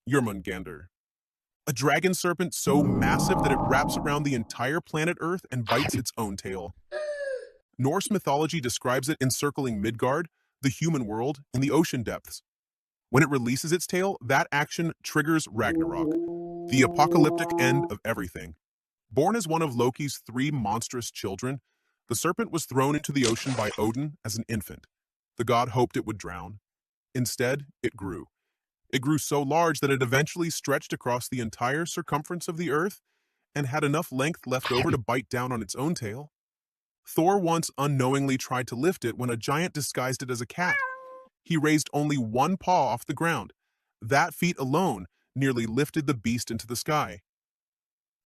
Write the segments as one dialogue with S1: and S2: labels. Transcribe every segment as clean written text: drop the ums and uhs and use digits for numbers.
S1: Jörmungandr, a dragon serpent so massive that it wraps around the entire planet Earth and bites its own tail. Norse mythology describes it encircling Midgard, the human world, in the ocean depths. When it releases its tail, that action triggers Ragnarok, the apocalyptic end of everything. Born as one of Loki's three monstrous children, the serpent was thrown into the ocean by Odin as an infant. The god hoped it would drown. Instead, it grew. It grew so large that it eventually stretched across the entire circumference of the earth and had enough length left over to bite down on its own tail. Thor once unknowingly tried to lift it when a giant disguised it as a cat. He raised only one paw off the ground. That feat alone nearly lifted the beast into the sky.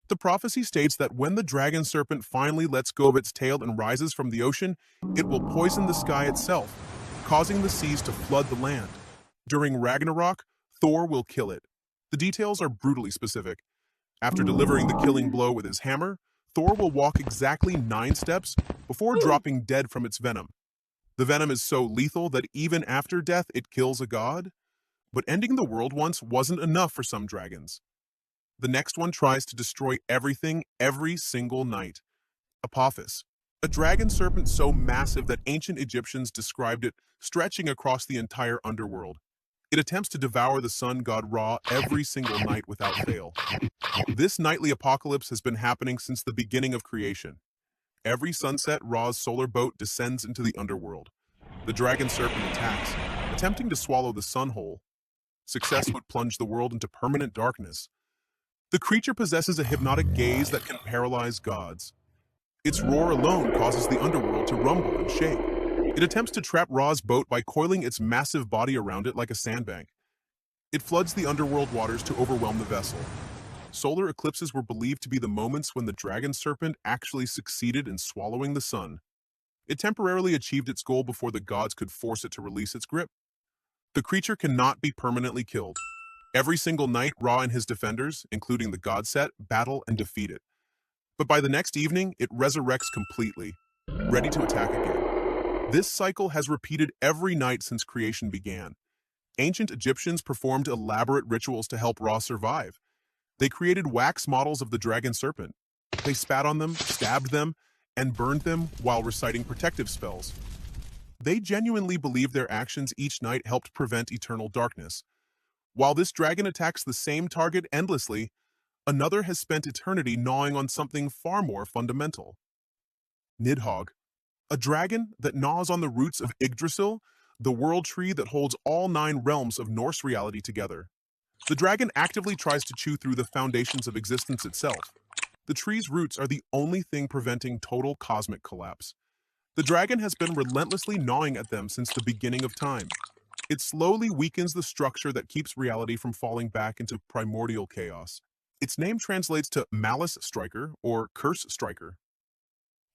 S1: The prophecy states that when the dragon serpent finally lets go of its tail and rises from the ocean, it will poison the sky itself, causing the seas to flood the land. During Ragnarok, Thor will kill it. The details are brutally specific. After delivering the killing blow with his hammer, Thor will walk exactly 9 steps before dropping dead from its venom. The venom is so lethal that even after death it kills a god. But ending the world once wasn't enough for some dragons. The next one tries to destroy everything every single night. Apophis, a dragon serpent so massive that ancient Egyptians described it stretching across the entire underworld. It attempts to devour the sun god Ra every single night without fail. This nightly apocalypse has been happening since the beginning of creation. Every sunset, Ra's solar boat descends into the underworld. The dragon serpent attacks, attempting to swallow the sun whole. Success would plunge the world into permanent darkness. The creature possesses a hypnotic gaze that can paralyze gods. Its roar alone causes the underworld to rumble and shake. It attempts to trap Ra's boat by coiling its massive body around it like a sandbank. It floods the underworld waters to overwhelm the vessel. Solar eclipses were believed to be the moments when the dragon serpent actually succeeded in swallowing the sun. It temporarily achieved its goal before the gods could force it to release its grip. The creature cannot be permanently killed. Every single night, Ra and his defenders, including the god set, battle and defeat it. But by the next evening, it resurrects completely, ready to attack again. This cycle has repeated every night since creation began. Ancient Egyptians performed elaborate rituals to help Ra survive. They created wax models of the dragon serpent. They spat on them, stabbed them, and burned them while reciting protective spells. They genuinely believed their actions each night helped prevent eternal darkness. While this dragon attacks the same target endlessly, another has spent eternity gnawing on something far more fundamental. Níðhöggr, a dragon that gnaws on the roots of Yggdrasil, the world tree that holds all 9 realms of Norse reality together. The dragon actively tries to chew through the foundations of existence itself. The tree's roots are the only thing preventing total cosmic collapse. The dragon has been relentlessly gnawing at them since the beginning of time. It slowly weakens the structure that keeps reality from falling back into primordial chaos. Its name translates to malice striker or curse striker.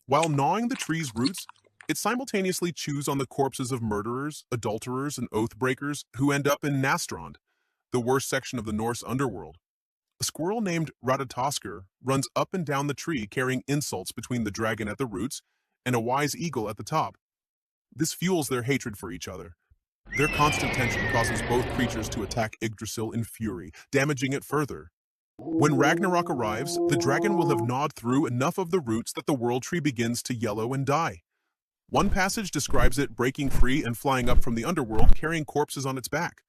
S1: While gnawing the tree's roots, it simultaneously chews on the corpses of murderers, adulterers, and oath breakers who end up in Nastrand, the worst section of the Norse underworld. A squirrel named Ratatoskr runs up and down the tree carrying insults between the dragon at the roots and a wise eagle at the top. This fuels their hatred for each other. Their constant tension causes both creatures to attack Yggdrasil in fury, damaging it further. When Ragnarok arrives, the dragon will have gnawed through enough of the roots that the world tree begins to yellow and die. One passage describes it breaking free and flying up from the underworld, carrying corpses on its back.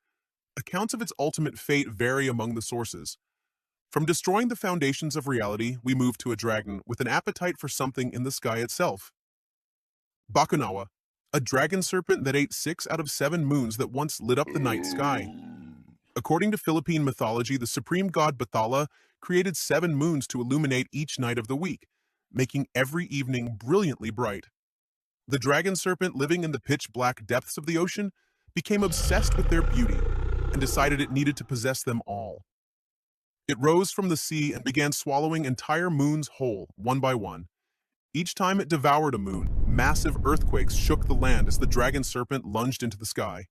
S1: Accounts of its ultimate fate vary among the sources. From destroying the foundations of reality, we move to a dragon with an appetite for something in the sky itself. Bakunawa, a dragon serpent that ate 6 out of 7 moons that once lit up the night sky. According to Philippine mythology, the supreme god Bathala created 7 moons to illuminate each night of the week, making every evening brilliantly bright. The dragon serpent, living in the pitch-black depths of the ocean, became obsessed with their beauty and decided it needed to possess them all. It rose from the sea and began swallowing entire moons whole, one by one. Each time it devoured a moon, massive earthquakes shook the land as the dragon serpent lunged into the sky.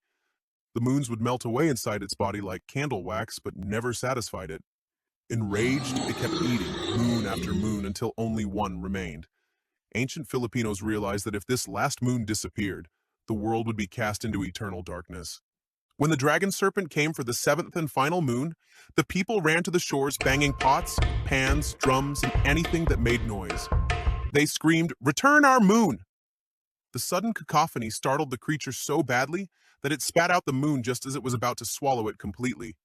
S1: The moons would melt away inside its body like candle wax, but never satisfied it. Enraged, it kept eating moon after moon until only one remained. Ancient Filipinos realized that if this last moon disappeared, the world would be cast into eternal darkness. When the dragon serpent came for the seventh and final moon, the people ran to the shores banging pots, pans, drums, and anything that made noise. They screamed, "Return our moon!" The sudden cacophony startled the creature so badly that it spat out the moon just as it was about to swallow it completely.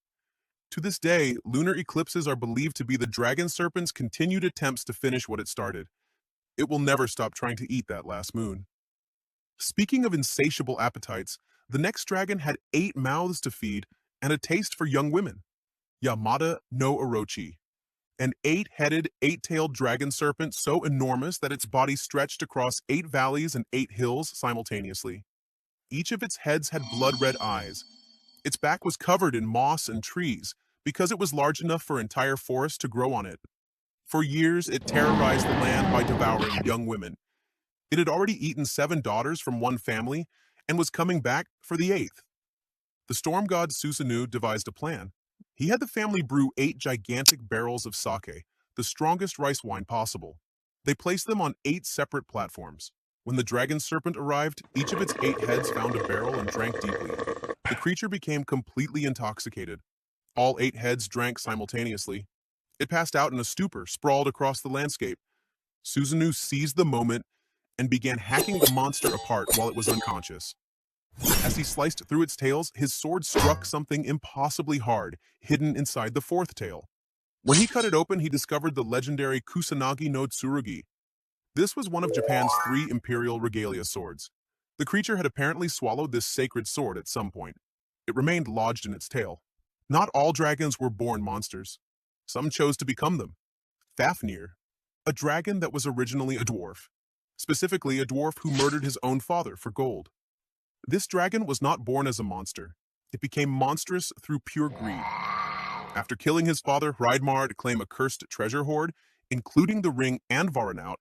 S1: To this day, lunar eclipses are believed to be the dragon serpent's continued attempts to finish what it started. It will never stop trying to eat that last moon. Speaking of insatiable appetites, the next dragon had 8 mouths to feed and a taste for young women. Yamada no Orochi, an 8-headed, 8-tailed dragon serpent so enormous that its body stretched across 8 valleys and 8 hills simultaneously. Each of its heads had blood-red eyes. Its back was covered in moss and trees because it was large enough for entire forests to grow on it. For years, it terrorized the land by devouring young women. It had already eaten 7 daughters from one family and was coming back for the 8th. The storm god Susanoo devised a plan. He had the family brew 8 gigantic barrels of sake, the strongest rice wine possible. They placed them on 8 separate platforms. When the dragon serpent arrived, each of its 8 heads found a barrel and drank deeply. The creature became completely intoxicated. All 8 heads drank simultaneously. It passed out in a stupor, sprawled across the landscape. Susanoo seized the moment and began hacking the monster apart while it was unconscious. As he sliced through its tails, his sword struck something impossibly hard, hidden inside the 4th tail. When he cut it open, he discovered the legendary Kusanagi no Tsurugi. This was one of Japan's 3 imperial regalia swords. The creature had apparently swallowed this sacred sword at some point. It remained lodged in its tail. Not all dragons were born monsters. Some chose to become them. Fafnir, a dragon that was originally a dwarf. Specifically, a dwarf who murdered his own father for gold. This dragon was not born as a monster. It became monstrous through pure greed. After killing his father, Hreidmar, to claim a cursed treasure hoard, including the ring and Varanaut,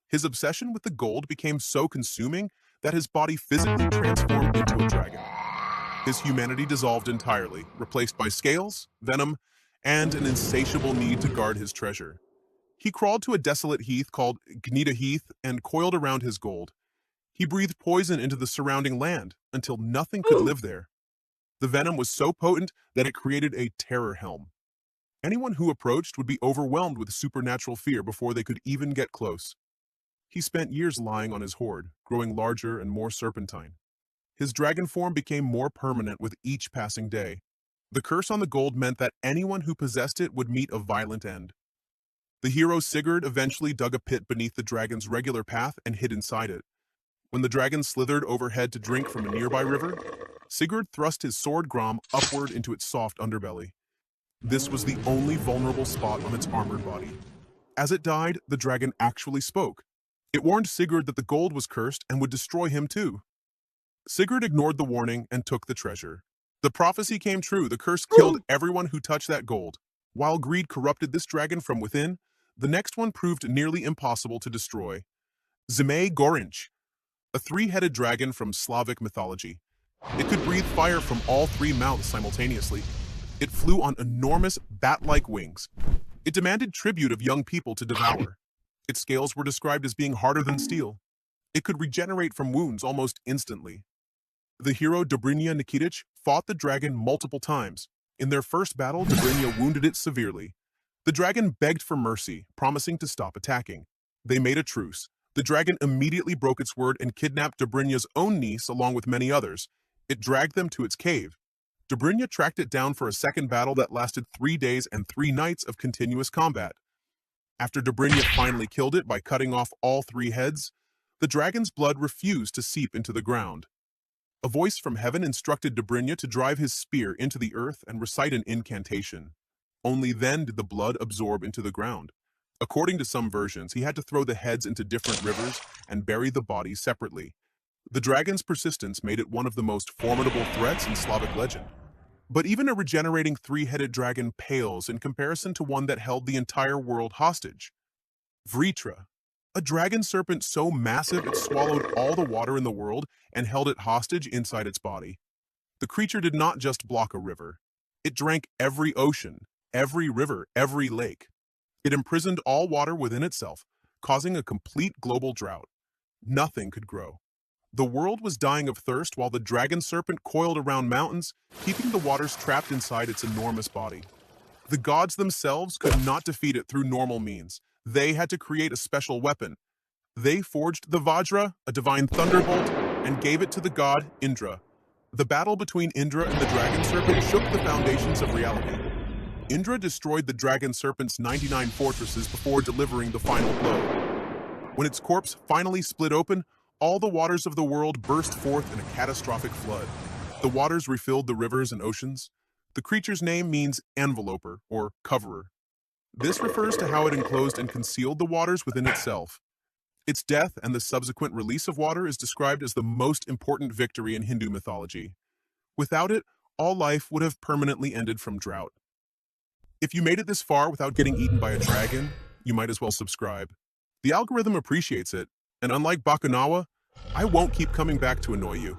S1: his obsession with the gold became so consuming that his body physically transformed into a dragon. His humanity dissolved entirely, replaced by scales, venom, and an insatiable need to guard his treasure. He crawled to a desolate heath called Gnida Heath and coiled around his gold. He breathed poison into the surrounding land until nothing could live there. The venom was so potent that it created a terror helm. Anyone who approached would be overwhelmed with supernatural fear before they could even get close. He spent years lying on his hoard, growing larger and more serpentine. His dragon form became more permanent with each passing day. The curse on the gold meant that anyone who possessed it would meet a violent end. The hero Sigurd eventually dug a pit beneath the dragon's regular path and hid inside it. When the dragon slithered overhead to drink from a nearby river, Sigurd thrust his sword Grom upward into its soft underbelly. This was the only vulnerable spot on its armored body. As it died, the dragon actually spoke. It warned Sigurd that the gold was cursed and would destroy him too. Sigurd ignored the warning and took the treasure. The prophecy came true. The curse killed everyone who touched that gold. While greed corrupted this dragon from within, the next one proved nearly impossible to destroy. Zimei Gorinch, a 3-headed dragon from Slavic mythology. It could breathe fire from all 3 mouths simultaneously. It flew on enormous bat-like wings. It demanded tribute of young people to devour. Its scales were described as being harder than steel. It could regenerate from wounds almost instantly. The hero Dobrynya Nikitich fought the dragon multiple times. In their first battle, Dobrynya wounded it severely. The dragon begged for mercy, promising to stop attacking. They made a truce. The dragon immediately broke its word and kidnapped Dobrynya's own niece along with many others. It dragged them to its cave. Dobrynya tracked it down for a second battle that lasted 3 days and 3 nights of continuous combat. After Dobrynya finally killed it by cutting off all 3 heads, the dragon's blood refused to seep into the ground. A voice from heaven instructed Dobrynya to drive his spear into the earth and recite an incantation. Only then did the blood absorb into the ground. According to some versions, he had to throw the heads into different rivers and bury the bodies separately. The dragon's persistence made it one of the most formidable threats in Slavic legend. But even a regenerating 3-headed dragon pales in comparison to one that held the entire world hostage. Vritra, a dragon serpent so massive it swallowed all the water in the world and held it hostage inside its body. The creature did not just block a river. It drank every ocean, every river, every lake. It imprisoned all water within itself, causing a complete global drought. Nothing could grow. The world was dying of thirst while the dragon serpent coiled around mountains, keeping the waters trapped inside its enormous body. The gods themselves could not defeat it through normal means. They had to create a special weapon. They forged the Vajra, a divine thunderbolt, and gave it to the god Indra. The battle between Indra and the dragon serpent shook the foundations of reality. Indra destroyed the dragon serpent's 99 fortresses before delivering the final blow. When its corpse finally split open, all the waters of the world burst forth in a catastrophic flood. The waters refilled the rivers and oceans. The creature's name means enveloper, or coverer. This refers to how it enclosed and concealed the waters within itself. Its death and the subsequent release of water is described as the most important victory in Hindu mythology. Without it, all life would have permanently ended from drought. If you made it this far without getting eaten by a dragon, you might as well subscribe. The algorithm appreciates it, and unlike Bakunawa, I won't keep coming back to annoy you.